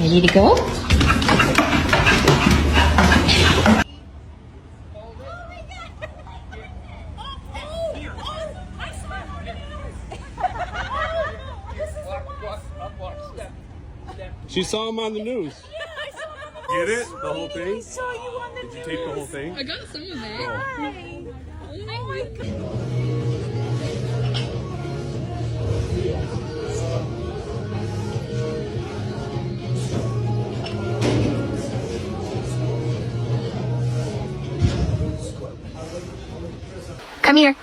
Ready to go? She saw him on the news. Get it? The whole I thing? saw you on the Did you take the whole thing? I got some of it. Hi. Oh my god. Come here.